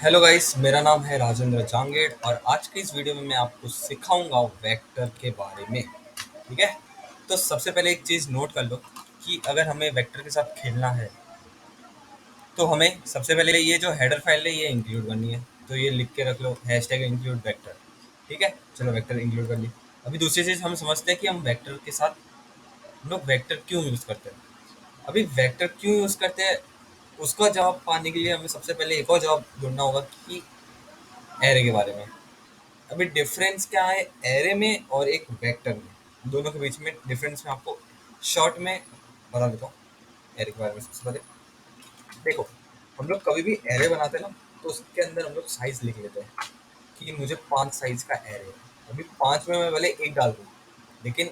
Hello guys, मेरा नाम है राजेंद्र जांगेड़ और आज की इस वीडियो में मैं आपको सिखाऊंगा वेक्टर के बारे में। ठीक है। तो सबसे पहले एक चीज़ नोट कर लो कि अगर हमें वेक्टर के साथ खेलना है तो हमें सबसे पहले ये जो हेडर फाइल है ये इंक्लूड करनी है। तो ये लिख के रख लो हैशटैग इंक्लूड वेक्टर। ठीक है, चलो वेक्टर इंक्लूड कर ली। अभी दूसरी चीज़ हम समझते हैं कि हम वेक्टर के साथ हम लोग वेक्टर क्यों यूज़ करते हैं। अभी वेक्टर क्यों यूज़ करते हैं उसका जवाब पाने के लिए हमें सबसे पहले एक और जवाब ढूंढना होगा कि एरे के बारे में। अभी डिफरेंस क्या है एरे में और एक वेक्टर में, दोनों के बीच में डिफरेंस मैं आपको शॉर्ट में बता देता हूँ। एरे के बारे में सबसे पहले देखो, हम लोग कभी भी एरे बनाते हैं ना तो उसके अंदर हम लोग साइज लिख लेते हैं कि मुझे 5 साइज का एरे है। अभी 5 में मैं भले एक डाल दूँ लेकिन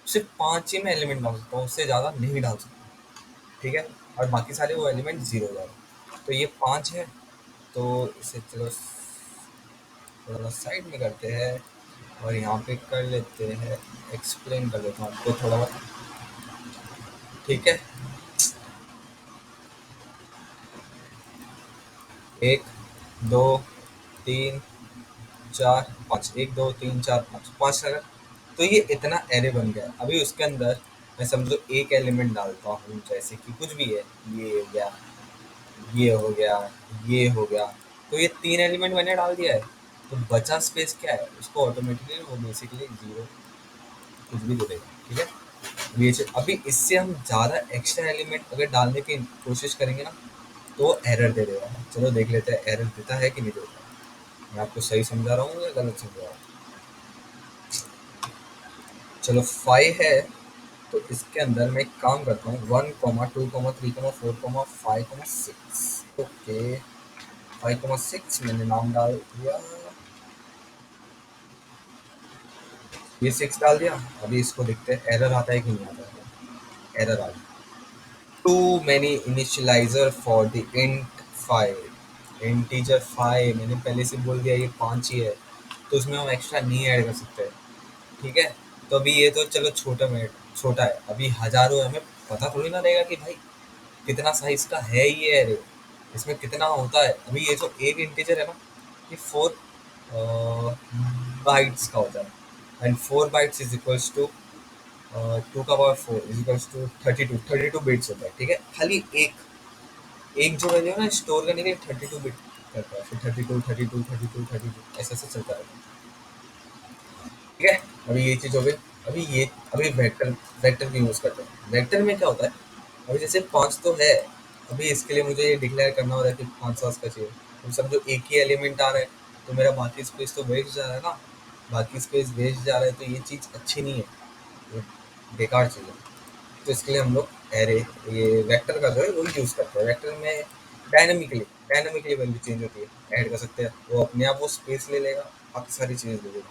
सिर्फ 5 ही मैं एलिमेंट डाल सकता हूँ, उससे ज़्यादा नहीं डाल सकता। ठीक है, और बाकी सारे वो एलिमेंट जीरो हो जाए। तो ये 5 है, तो इसे चलो थोड़ा साइड में करते हैं और यहाँ पे कर लेते हैं, एक्सप्लेन कर देता हूँ आपको थोड़ा बहुत। ठीक है, एक, दो, तीन, चार, पाँच, एक, दो, तीन, चार, पाँच, पाँच अगर, तो ये इतना एरे बन गया। अभी उसके अंदर मैं समझो एक एलिमेंट डालता हूँ, जैसे कि कुछ भी है, ये हो गया, ये हो गया, ये हो गया, तो ये 3 एलिमेंट मैंने डाल दिया है। तो बचा स्पेस क्या है, उसको ऑटोमेटिकली वो बेसिकली जीरो कुछ भी दे देगा। ठीक है, अभी इससे हम ज़्यादा एक्स्ट्रा एलिमेंट अगर डालने की कोशिश करेंगे ना तो वो एरर दे देगा। चलो देख लेते हैं एरर देता है कि नहीं देता। मैं आपको सही समझा रहा हूँ या गलत समझा रहा हूँ। चलो 5 है, तो इसके अंदर मैं एक काम करता हूँ, 1, 2, 3, 4, 5, 6। ओके, 5, 6 मैंने नाम डाल दिया, ये 6 डाल दिया। अभी इसको देखते हैं एरर आता है कि नहीं आता है। एरर आ गया, too many initializer for the int 5। Integer 5 मैंने पहले से बोल दिया, ये 5 ही है, तो उसमें हम एक्स्ट्रा नहीं ऐड कर सकते। ठीक है, तो अभी ये तो चलो छोटा है, अभी हजारों है, हमें पता थोड़ी ना रहेगा कि भाई कितना साइज का है ये एरे, इसमें कितना होता है। अभी ये जो एक इंटीजर है ना, ये 4 बाइट्स का होता है, and 4 bytes is equals to 2 का power 4 is equals to 32 bits होता है। ठीक है, खाली एक जो वैल्यू है ना स्टोर करने के लिए 32 बिट करता है, फिर 32 ऐसे ऐसे चलता रहता है। ठीक है, अभी ये चीज़ हो गई। अभी वेक्टर वेक्टर की यूज़ करते हैं। वेक्टर में क्या होता है, अभी जैसे 5 तो है, अभी इसके लिए मुझे ये डिक्लेयर करना हो रहा है कि 5 का चाहिए। तो समझो एक ही एलिमेंट आ रहा है, तो मेरा बाकी स्पेस तो वेस्ट जा रहा है ना, बाकी स्पेस वेस्ट जा रहा है, तो ये चीज़ अच्छी नहीं है, ये बेकार चीज़ है। तो इसके लिए हम लोग एरे, ये वेक्टर का जो है वो यूज़ करते हैं। वेक्टर में डायनामिकली डायनामिकली वैल्यू चेंज होती है, ऐड कर सकते हैं, वो अपने आप वो स्पेस ले लेगा, बाकी सारी चीज़ें ले लेगा।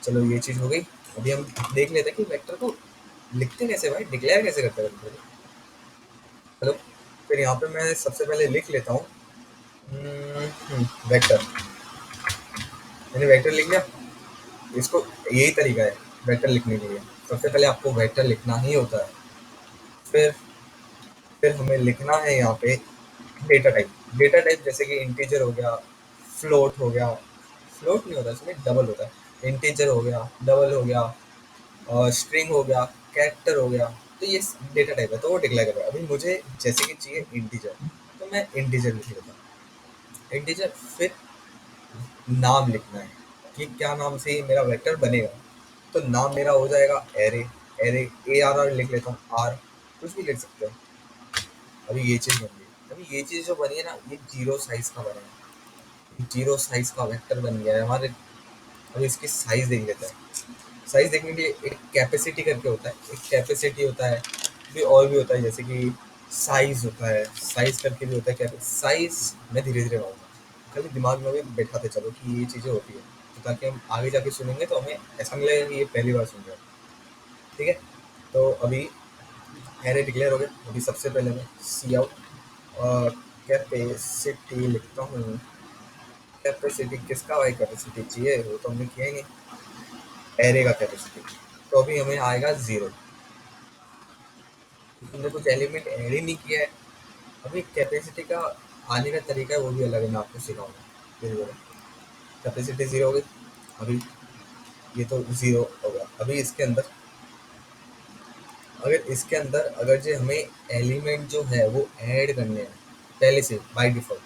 चलो ये चीज़ हो गई। अभी हम देख लेते हैं कि वेक्टर को लिखते कैसे, भाई डिक्लेयर कैसे करते हैं वेक्टर को। चलो, फिर यहाँ पे मैं सबसे पहले लिख लेता हूँ वेक्टर। मैंने वेक्टर लिख लिया, इसको यही तरीका है वेक्टर लिखने के लिए। सबसे पहले आपको वेक्टर लिखना ही होता है, फिर फिर हमें लिखना है यहाँ पे डेटा टाइप। डेटा टाइप जैसे कि इंटीजर हो गया, फ्लोट हो गया, फ्लोट नहीं होता इसमें, डबल होता है। इंटीजर हो गया, डबल हो गया, स्ट्रिंग हो गया, कैरेक्टर हो गया, तो ये डेटा टाइप है, तो वो डिक्लेयर करेगा। अभी मुझे जैसे कि चाहिए इंटीजर, तो मैं इंटीजर लिख लेता हूँ। इंटीजर, फिर नाम लिखना है कि क्या नाम से ये मेरा वेक्टर बनेगा। तो नाम मेरा हो जाएगा एरे। एरे ARR लिख लेता हूँ, आर, कुछ भी लिख सकते हैं। अभी ये चीज़ बन गई। अभी ये चीज़ जो बनी है ना, ये जीरो साइज का बना है, जीरो साइज का वेक्टर बन गया है हमारे। अभी इसकी साइज देख लेते हैं। साइज देखने के लिए एक कैपेसिटी करके होता है, एक कैपेसिटी होता है, भी और भी होता है, जैसे कि साइज होता है, साइज करके भी होता है। क्या साइज मैं धीरे धीरे बताऊंगा, खाली दिमाग में भी बैठाते चलो कि ये चीज़ें होती है, तो ताकि हम आगे जाके सुनेंगे तो हमें ऐसा नहीं लगेगा कि ये पहली बार सुन रहे हैं। ठीक है, तो अभी एरे डिक्लेयर हो गया। अभी सबसे पहले मैं सी आउट कैपेसिटी लिखता हूँ। कैपेसिटी किसका भाई, कैपेसिटी चाहिए, वो तो हमने किया ही नहीं, एरे का कैपेसिटी। तो अभी हमें आएगा 0, हमने कुछ एलिमेंट ऐड ही नहीं किया है। अभी कैपेसिटी का आने का तरीका है वो भी अलग है, मैं आपको सिखाऊंगा धीरे धीरे। कैपेसिटी जीरो हो गई। अभी ये तो जीरो होगा। अभी इसके अंदर, अगर जो हमें एलिमेंट जो है वो ऐड करने हैं पहले से बाय डिफॉल्ट,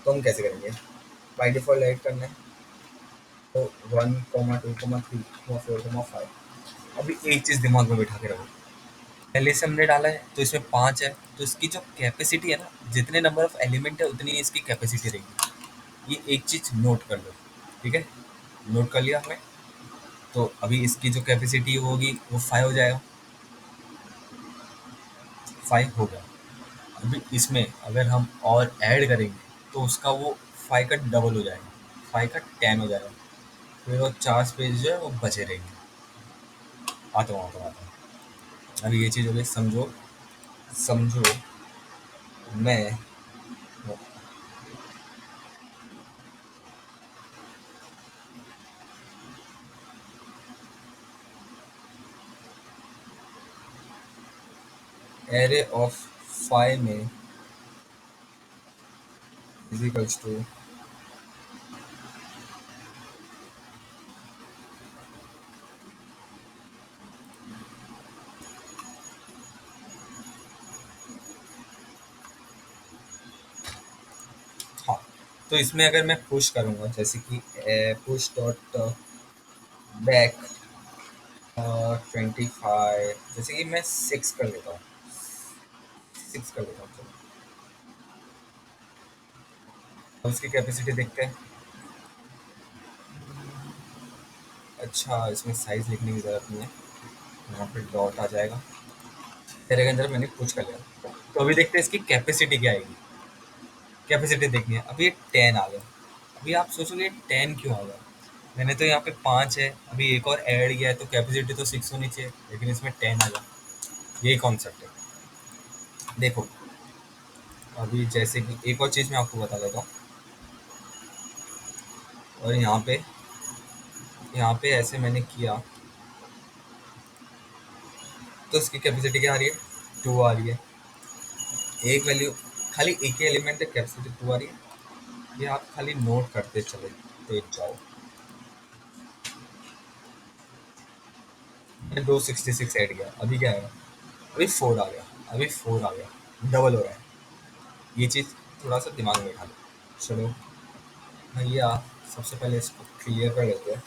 तो हम कैसे करेंगे? बाय डिफॉल्ट ऐड करना है तो 1, 2, 3, 4, 5। अभी एक चीज़ दिमाग में बिठा के रखो, पहले से हमने डाला है तो इसमें 5 है, तो इसकी जो कैपेसिटी है ना, जितने नंबर ऑफ एलिमेंट है उतनी इसकी कैपेसिटी रहेगी। ये एक चीज़ नोट कर लो, ठीक है? नोट कर लिया हमने। तो अभी इसकी जो कैपेसिटी होगी वो 5 हो जाएगा। 5 हो गया। अभी इसमें अगर हम और ऐड करेंगे तो उसका वो 5 का डबल हो जाएगा, 5 का 10 हो जाएगा। फिर वो 4 स्पेस जो है वो बचे रहेंगे। आता हूँ। अभी ये चीज़ हो गई, समझो। समझो मैं एरे ऑफ 5 में इज इक्वल्स टू, हाँ, तो इसमें अगर मैं पुश करूँगा जैसे कि पुश डॉट बैक 25, जैसे कि मैं 6 कर लेता हूँ, 6 कर लेता हूँ चलो। अब इसकी कैपेसिटी देखते हैं। अच्छा, इसमें साइज लिखने की ज़रूरत नहीं है, यहाँ पे डॉट आ जाएगा। तेरे के अंदर मैंने पुश कर लिया। तो अभी देखते हैं इसकी कैपेसिटी क्या आएगी। कैपेसिटी देखनी है। अभी ये 10 आ गया। अभी आप सोचोगे 10 क्यों आ गया? मैंने तो यहाँ पे 5 है, अभी एक और ऐड किया है तो कैपेसिटी तो 6 होनी चाहिए, लेकिन इसमें 10 आ गया। यही कॉन्सेप्ट है। देखो, अभी जैसे कि एक और चीज़ मैं आपको बता देता हूँ। और यहाँ पे ऐसे मैंने किया तो इसकी कैपेसिटी क्या आ रही है? 2 आ रही है। एक वैल्यू, खाली एक ही एलिमेंट है, कैपेसिटी 2 आ रही है। ये आप खाली नोट करते चले देख जाओ। मैंने 266 ऐड किया, अभी क्या आएगा? अभी 4 आ गया। अभी 4 आ गया, डबल हो रहा है। ये चीज़ थोड़ा सा दिमाग में बिठा लो। चलो भैया, सबसे पहले इसको क्लियर कर लेते हैं।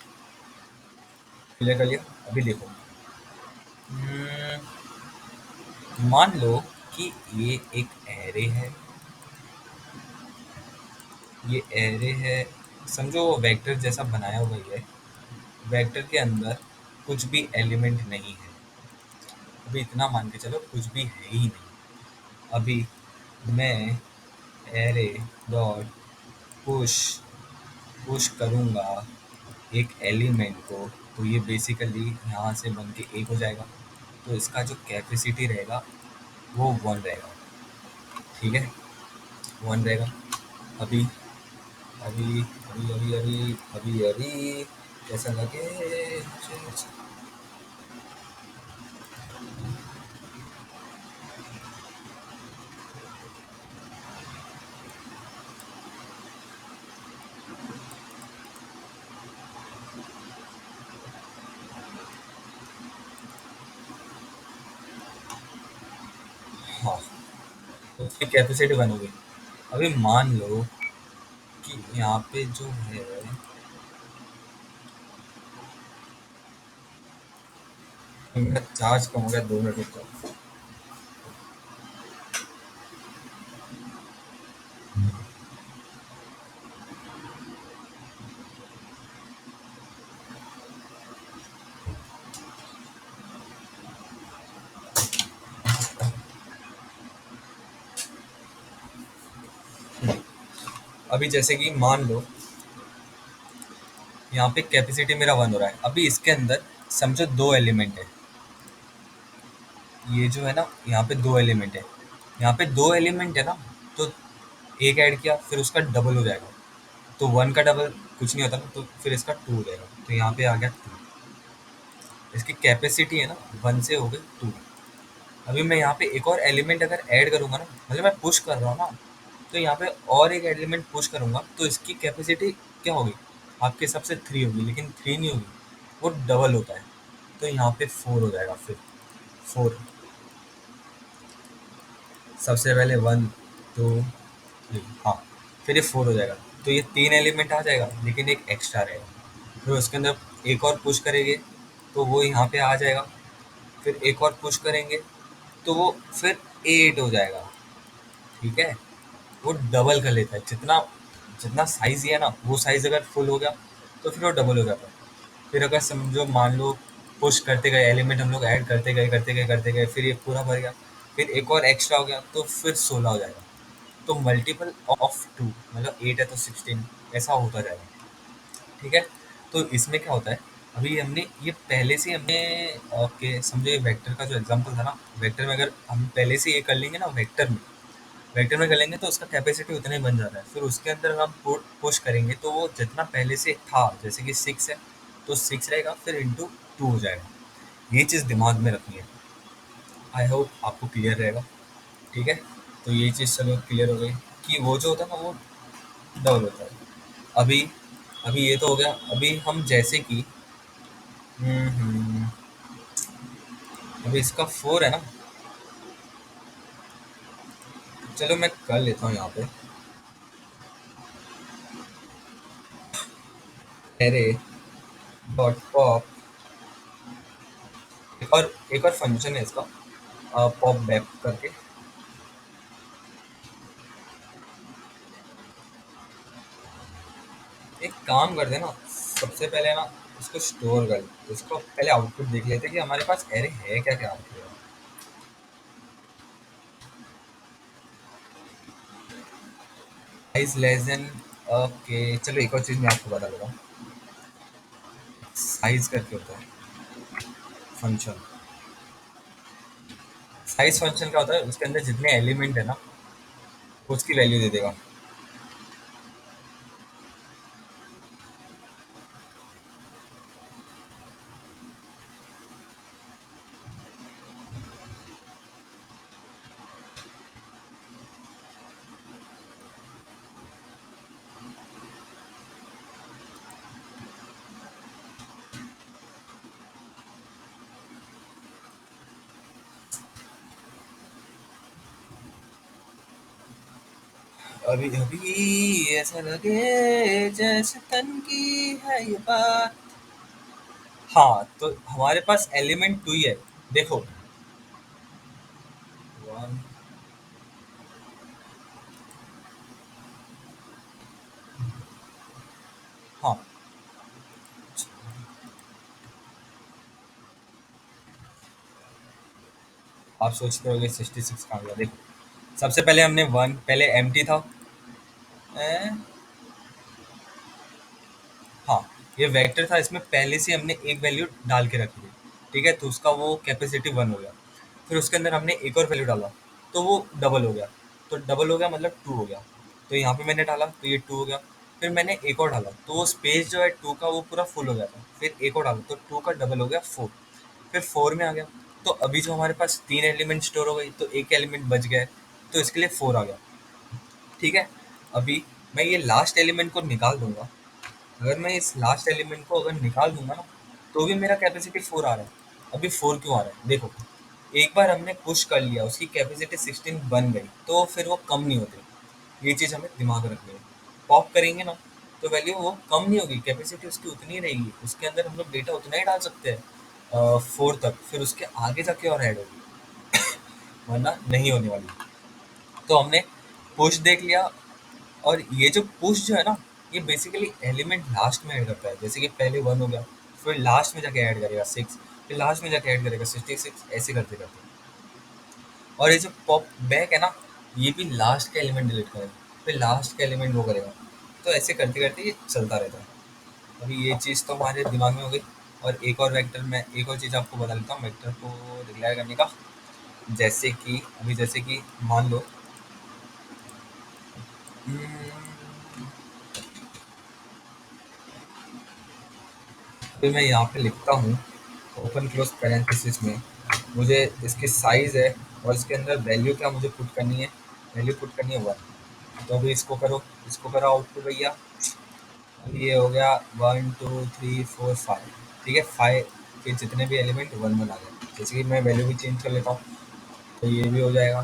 क्लियर कर लिया। अभी देखो, मान लो कि ये एक एरे है। ये एरे है, समझो वेक्टर जैसा बनाया हुआ ही है। वेक्टर के अंदर कुछ भी एलिमेंट नहीं है। अभी इतना मान के चलो, कुछ भी है ही नहीं। अभी मैं एरे डॉट पुश पुश करूँगा एक एलिमेंट को, तो ये बेसिकली यहाँ से बन के एक हो जाएगा। तो इसका जो कैपेसिटी रहेगा वो 1 रहेगा, ठीक है? 1 रहेगा। अभी अभी अभी अभी अभी अभी अभी कैसा लगे? हाँ, तो उसकी कैपेसिटी बनेगी। अभी मान लो कि यहाँ पे जो है, मेरा चार्ज कम हो गया, 2 मिनट रुक जाओ। अभी जैसे कि मान लो यहाँ पे कैपेसिटी मेरा 1 हो रहा है। अभी इसके अंदर समझो 2 एलिमेंट है। ये जो है ना, यहाँ पे 2 एलिमेंट है। यहाँ पे 2 एलिमेंट है ना, तो एक ऐड किया फिर उसका डबल हो जाएगा। तो 1 का डबल कुछ नहीं होता ना, तो फिर इसका 2 हो जाएगा। तो यहाँ पे आ गया 2। इसकी कैपेसिटी है ना, 1 से हो गई 2। अभी मैं यहाँ पे एक और एलिमेंट अगर ऐड करूँगा ना, मतलब मैं पुश कर रहा हूँ ना, तो यहाँ पे और एक एलिमेंट पुश करूँगा तो इसकी कैपेसिटी क्या होगी, आपके हिसाब से 3 होगी, लेकिन 3 नहीं होगी, वो डबल होता है। तो यहाँ पे 4 हो जाएगा। फिर 4, सबसे पहले 1 2 3, हाँ, फिर ये 4 हो जाएगा। तो ये 3 एलिमेंट आ जाएगा, लेकिन एक एक्स्ट्रा रहेगा। फिर उसके अंदर एक और पुश करेंगे तो वो यहाँ पे आ जाएगा। फिर एक और पुश करेंगे तो वो फिर 8 हो जाएगा। ठीक है, वो डबल कर लेता है। जितना जितना साइज है ना, वो साइज अगर फुल हो गया तो फिर वो डबल हो जाता है। फिर अगर समझो, मान लो पुश करते गए, एलिमेंट हम लोग ऐड करते गए करते गए करते गए, फिर ये पूरा भर गया, फिर एक और एक्स्ट्रा हो गया तो फिर 16 हो जाएगा। तो मल्टीपल ऑफ 2, मतलब 8 है तो 16, ऐसा होता जाएगा। ठीक है, तो इसमें क्या होता है, अभी हमने ये पहले से हमने के समझो, ये वेक्टर का जो एग्जांपल था ना, वेक्टर में अगर हम पहले से ये कर लेंगे ना, वेक्टर में कर लेंगे तो उसका कैपेसिटी उतना ही बन जाता है। फिर उसके अंदर हम पुश करेंगे तो वो जितना पहले से था, जैसे कि 6 है तो 6 रहेगा, फिर इंटू 2 हो जाएगा। ये चीज़ दिमाग में रखनी है। आई होप आपको क्लियर रहेगा। ठीक है, तो ये चीज़ चलो क्लियर हो गई कि वो जो होता है ना, वो डबल होता है। अभी अभी ये तो हो गया। अभी हम जैसे कि हम्म, अभी इसका 4 है ना, चलो मैं कर लेता हूँ यहाँ पे एरे डॉट पॉप। एक और फंक्शन है इसका, पॉप बैक करके। एक काम कर देना, सबसे पहले ना इसको स्टोर कर, इसको पहले आउटपुट देख लेते कि हमारे पास एरे है क्या क्या output. Size less than, okay चलो एक और चीज़ मैं आपको बता देता हूँ। साइज करके होता है फंक्शन। साइज फंक्शन क्या होता है, उसके अंदर जितने एलिमेंट है ना, उसकी वैल्यू दे देगा। अभी अभी ऐसा लगे जैसे तन की है ये बात। हाँ, तो हमारे पास एलिमेंट 2 ही है। देखो, वन, हाँ, आप सोचते होगे 66 कहाँ गया। देखो, सबसे पहले हमने 1, पहले एम्प्टी था। ए, हाँ, ये वेक्टर था, इसमें पहले से हमने एक वैल्यू डाल के रखी थी। ठीक है, तो उसका वो कैपेसिटी 1 हो गया। फिर उसके अंदर हमने एक और वैल्यू डाला तो वो डबल हो गया। तो डबल हो गया मतलब 2 हो गया। तो यहाँ पे मैंने डाला तो ये 2 हो गया। फिर मैंने एक और डाला तो वो स्पेस जो है 2 का वो पूरा फुल हो गया था। फिर एक और डाला तो 2 का डबल हो गया 4। फिर 4 में आ गया। तो अभी जो हमारे पास 3 एलिमेंट स्टोर हो गई तो एक एलिमेंट बच गया है, तो इसके लिए 4 आ गया। ठीक है, अभी मैं ये लास्ट एलिमेंट को निकाल दूंगा। अगर मैं इस लास्ट एलिमेंट को अगर निकाल दूंगा ना, तो भी मेरा कैपेसिटी 4 आ रहा है। अभी 4 क्यों आ रहा है, देखो, एक बार हमने पुश कर लिया, उसकी कैपेसिटी 16 बन गई, तो फिर वो कम नहीं होती। ये चीज़ हमें दिमाग में रखनी है। पॉप करेंगे ना, तो वैल्यू वो कम नहीं होगी, कैपेसिटी उसकी उतनी ही रहेगी। उसके अंदर हम लोग डेटा उतना ही डाल सकते हैं 4 तक, फिर उसके आगे जाके और ऐड होगी, वरना नहीं होने वाली। तो हमने पुश देख लिया। और ये जो पुश जो है ना, ये बेसिकली एलिमेंट लास्ट में ऐड करता है। जैसे कि पहले 1 हो गया, फिर लास्ट में जाके ऐड करेगा 6, फिर लास्ट में जाके ऐड करेगा 66, ऐसे करते करते। और ये जो पॉप बैक है ना, ये भी लास्ट का एलिमेंट डिलीट करेगा, फिर लास्ट का एलिमेंट वो करेगा। तो ऐसे करते करते ये चलता रहता है। अभी ये चीज़ तो हमारे दिमाग में हो गई। और एक और वेक्टर, मैं एक और चीज़ आपको बता देता हूँ वेक्टर को डिक्लेयर करने का। जैसे कि अभी, जैसे कि मान लो, हम्म, फिर मैं यहाँ पे लिखता हूँ ओपन क्लोज पैरेंथेसिस में, मुझे इसकी साइज़ है और इसके अंदर वैल्यू क्या मुझे पुट करनी है, वैल्यू पुट करनी है 1। तो अभी इसको करो आउटपुट भैया। अभी ये हो गया 1 2 3 4 5। ठीक है, 5 के जितने भी एलिमेंट 1 1 आ गए। जैसे कि मैं वैल्यू भी चेंज कर लेता हूँ, तो ये भी हो जाएगा।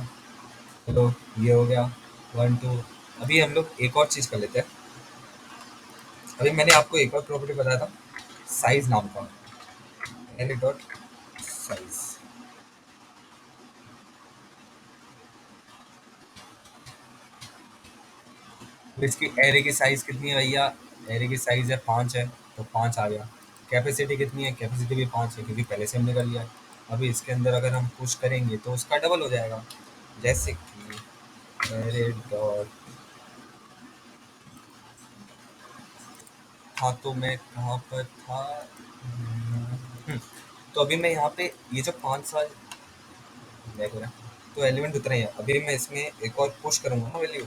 चलो, ये हो गया 1 2। अभी हम लोग एक और चीज़ कर लेते हैं। अभी मैंने आपको एक और प्रॉपर्टी बताया था, साइज नाम का, एरे डॉट साइज। तो इसकी एरे की साइज कितनी है भैया? एरे की साइज है 5 है, तो 5 आ गया। कैपेसिटी कितनी है? कैपेसिटी भी 5 है, क्योंकि पहले से हमने कर लिया है। अभी इसके अंदर अगर हम पुश करेंगे तो उसका डबल हो जाएगा। जैसे कि एरे डॉट, हाँ तो मैं कहाँ पर था? हम्म, तो अभी मैं यहाँ पे ये जो 5 साल बैक हो रहा है, तो एलिमेंट उतना ही है। अभी मैं इसमें एक और पुश करूंगा ना वैल्यू,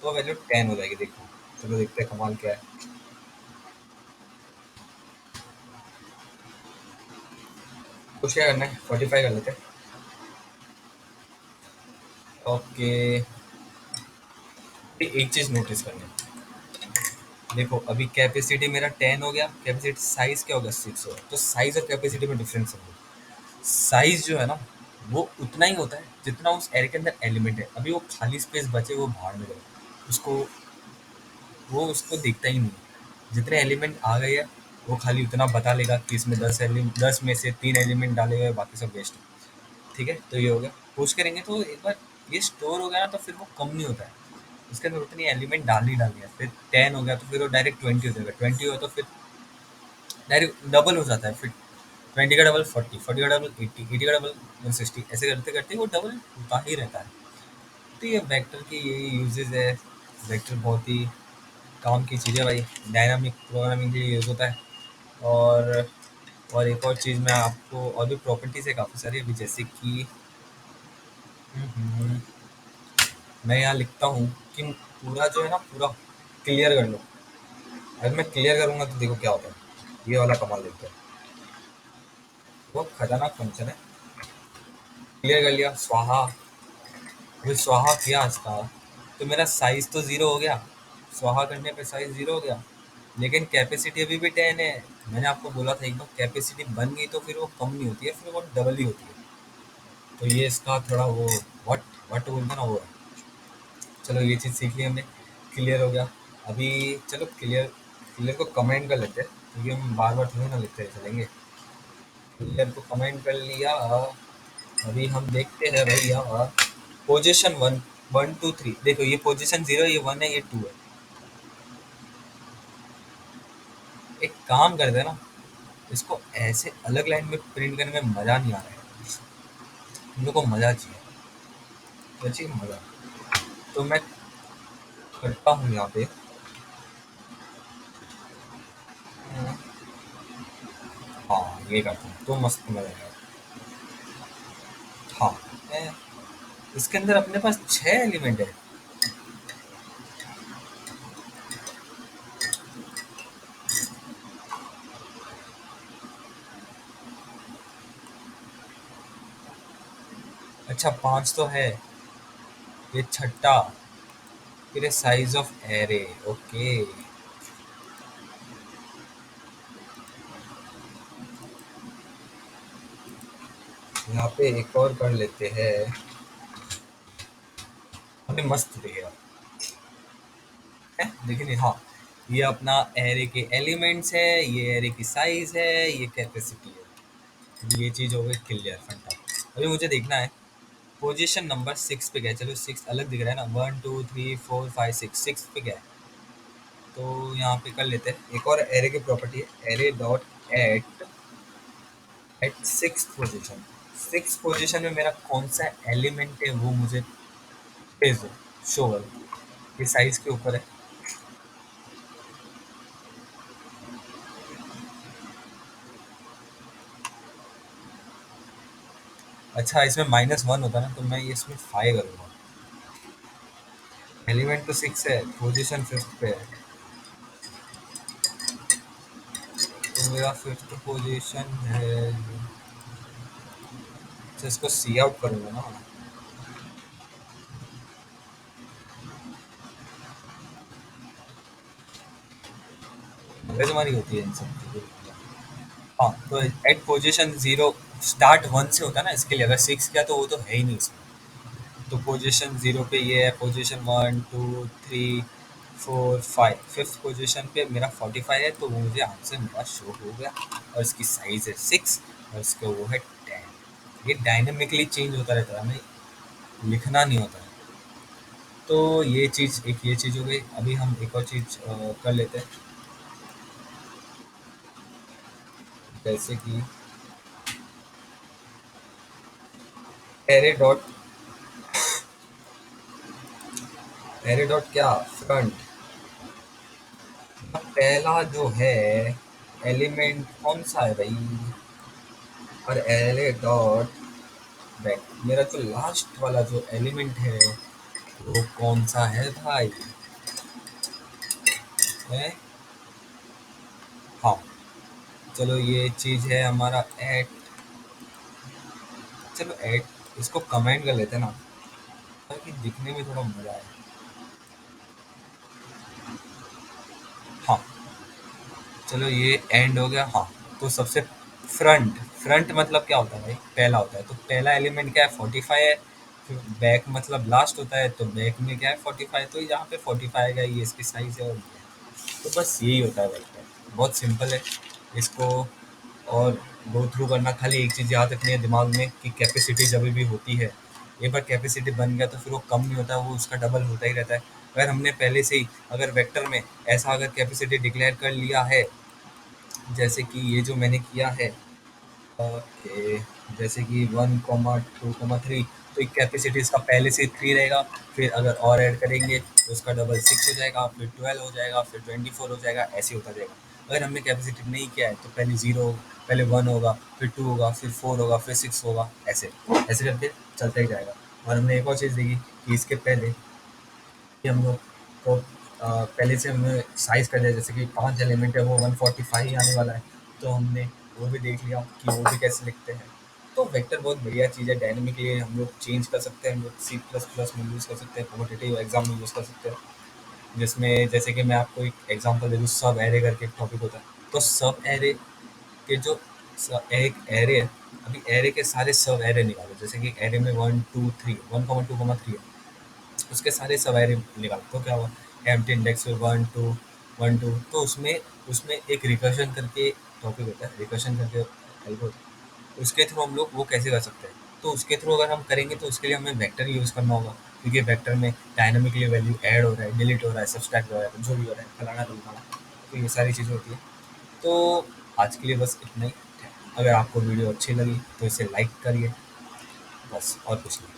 तो वैल्यू 10 हो जाएगी। देखो, चलो देखते हैं कमाल क्या है। पुश क्या करना है? 45 कर लेते हैं। ओके, एक चीज नोटिस करनी है। देखो, अभी कैपेसिटी मेरा 10 हो गया, कैपेसिटी साइज क्या होगा? 6 होगा। तो साइज और कैपेसिटी में डिफरेंस है। साइज जो है ना, वो उतना ही होता है जितना उस एरे के अंदर एलिमेंट है। अभी वो खाली स्पेस बचे, वो बाहर में जाए, उसको वो उसको दिखता ही नहीं। जितने एलिमेंट आ गए हैं, वो खाली उतना बता लेगा कि इसमें 10 में से 3 एलिमेंट डाले हुए हैं, बाकी सब वेस्ट है। ठीक है, तो ये हो गया। पुश करेंगे तो एक बार ये स्टोर हो गया ना, तो फिर वो कम नहीं होता है। उसके अंदर उतनी एलिमेंट डालनी डालनी है। फिर 10 हो गया तो फिर वो डायरेक्ट 20 हो जाएगा। 20 हो तो फिर डायरेक्ट डबल हो जाता है। फिर 20 का डबल 40, 40 का डबल 80, 80 का डबल 160, ऐसे करते करते वो डबल होता ही रहता है। तो ये वेक्टर की यही यूजेज है। वेक्टर बहुत ही काम की चीज़ है भाई, डायनामिक प्रोग्रामिंग के लिए यूज़ होता है। और एक और चीज़ मैं आपको, और भी प्रॉपर्टीज़ है काफ़ी सारी अभी, जैसे कि हम्म, मैं यहाँ लिखता हूँ कि पूरा जो है ना, पूरा क्लियर कर लो। अगर मैं क्लियर करूँगा तो देखो क्या होता है। ये वाला कमाल देखते हैं, बहुत खतरनाक फंक्शन है। क्लियर कर लिया, स्वाहा। अभी स्वाहा किया इसका, तो मेरा साइज तो ज़ीरो हो गया। स्वाहा करने पे साइज ज़ीरो हो गया, लेकिन कैपेसिटी अभी भी 10 है। मैंने आपको बोला था एक बार, कैपेसिटी बन गई तो फिर वो कम नहीं होती है, फिर वो डबल ही होती है। तो ये इसका थोड़ा वो व्हाट व्हाट बोलते हैं ना, वो है। चलो, ये चीज़ सीख ली हमने, क्लियर हो गया। अभी चलो क्लियर, क्लियर को कमेंट कर लेते हैं, क्योंकि हम बार बार थोड़ी ना लिखते चलेंगे। क्लियर को कमेंट कर लिया। अभी हम देखते हैं भैया, पोजीशन 1 1 2 3। देखो, ये पोजीशन 0, ये 1 है, ये 2 है। एक काम करते हैं ना, इसको ऐसे अलग लाइन में प्रिंट करने में मज़ा नहीं आ रहा है। हम लोग को मज़ा चाहिए, क्या चाहिए? मज़ा। तो मैं करता हूँ यहाँ पे, हाँ ये करता हूँ तो मस्त मज़ा आएगा। हाँ, मैं इसके अंदर अपने पास 6 एलिमेंट है। अच्छा, 5 तो है, ये छठा। फिर साइज ऑफ एरे, ओके। यहाँ पे एक और कर लेते हैं, हमें मस्त दिखेगा है। लेकिन हाँ, ये अपना एरे के एलिमेंट्स है, ये एरे की साइज है, ये कैपेसिटी है। ये चीज़ हो गई क्लियर फंटा। अभी मुझे देखना है पोजीशन नंबर 6 पे गया। चलो, 6 अलग दिख रहा है ना, 1 2 3 4 5 6, 6 पे गया है। तो यहाँ पे कर लेते हैं एक और एरे की प्रॉपर्टी है, array dot at at 6 position. 6 position में मेरा कौन सा एलिमेंट है वो मुझे भेज दो, शो करो। ये साइज के ऊपर है। अच्छा, इसमें -1 होता ना, तो मैं ये इसमें 5 करूँगा। एलिमेंट तो 6 है, पोजीशन 5th पे है, तो मेरा 5th पोजीशन है। अच्छा, इसको सी आउट करूँगा ना। मगजमारी होती है इन सब चीज़ों। हाँ, तो एट पोजीशन 0 स्टार्ट 1 से होता है ना, इसके लिए अगर 6 किया तो वो तो है ही नहीं इसमें। तो पोजीशन 0 पे ये है, पोजीशन 1 2 3 4 5, फिफ्थ पोजीशन पे मेरा 45 है, तो वो मुझे आंसर मेरा शो हो गया। और इसकी साइज है 6 और इसका वो है 10। ये डायनेमिकली चेंज होता रहता है, हमें लिखना नहीं होता है। तो ये चीज़, एक ये चीज़ हो गई। अभी हम एक और चीज़ कर लेते हैं, जैसे कि एरे डॉट, एरे डॉट क्या, फ्रंट। पहला जो है एलिमेंट कौन सा है भाई, और एरे डॉट बैक, मेरा जो लास्ट वाला जो एलिमेंट है वो कौन सा है भाई, है। हाँ, चलो ये चीज़ है हमारा एट, चलो एट इसको कमेंट कर लेते हैं ना, ताकि दिखने में थोड़ा मजा आए। हाँ, चलो ये एंड हो गया। हाँ, तो सबसे फ्रंट, फ्रंट मतलब क्या होता है भाई, पहला होता है, तो पहला एलिमेंट क्या है, 45 है। फिर बैक मतलब लास्ट होता है, तो बैक में क्या है 45, तो यहाँ पे 45 का ये इसकी साइज है। और ये है। तो बस यही होता है वेक्टर, बहुत सिंपल है। इसको और गो थ्रू करना, खाली एक चीज़ याद रखनी है दिमाग में कि कैपेसिटी जब भी होती है, एक बार कैपेसिटी बन गया तो फिर वो कम नहीं होता, वो उसका डबल होता ही रहता है। अगर हमने पहले से ही अगर वेक्टर में ऐसा अगर कैपेसिटी डिक्लेयर कर लिया है, जैसे कि ये जो मैंने किया है, ओके, जैसे कि 1 2 3, तो एक कैपेसिटी इसका पहले से 3 रहेगा। फिर अगर और ऐड करेंगे तो उसका डबल 6 हो जाएगा, फिर 12 हो जाएगा, फिर 24 हो जाएगा, ऐसे होता जाएगा। अगर हमने कैपेसिटी नहीं किया है तो पहले 0, पहले 1 होगा, फिर 2 होगा, फिर 4 होगा, फिर 6 होगा, ऐसे ऐसे करके चलता ही जाएगा। और हमने एक और चीज़ देखी कि इसके पहले कि हम लोग को पहले से हमने साइज कर लिया, जैसे कि 5 एलिमेंट है वो 145 ही आने वाला है, तो हमने वो भी देख लिया कि वो भी कैसे लिखते हैं। तो वेक्टर बहुत बढ़िया चीज़ है, डायनेमिकली हम लोग चेंज कर सकते हैं, हम लोग सी प्लस प्लस में यूज़ कर सकते हैं, कॉम्पिटिटिव एग्जाम में यूज़ कर सकते हैं। जिसमें जैसे कि मैं आपको एक एग्जांपल दे दूँ, सब एरे करके एक टॉपिक होता है, तो सब एरे के जो एक एरे है, अभी एरे के सारे सब एरे निकालो, जैसे कि एरे में 1 2 3 1 2 3 है, उसके सारे सवारी निकाल तो क्या हुआ, एम्प्टी इंडेक्स में 1 2 1 2, तो उसमें उसमें एक रिकर्शन करके टॉपिक होता है, रिकर्शन करके एल्गो होता है, उसके थ्रू हम लोग वो कैसे कर सकते हैं। तो उसके थ्रू अगर हम करेंगे तो उसके लिए हमें वेक्टर यूज़ करना होगा, क्योंकि वेक्टर में डायनामिकली वैल्यू ऐड हो रहा है, डिलीट हो रहा है, सब्सट्रैक्ट हो रहा है, जो भी हो रहा है, फलाना ढिमकाना, तो ये सारी चीज़ें होती है। तो आज के लिए बस इतना ही। अगर आपको वीडियो अच्छी लगी तो इसे लाइक करिए, बस और कुछ नहीं।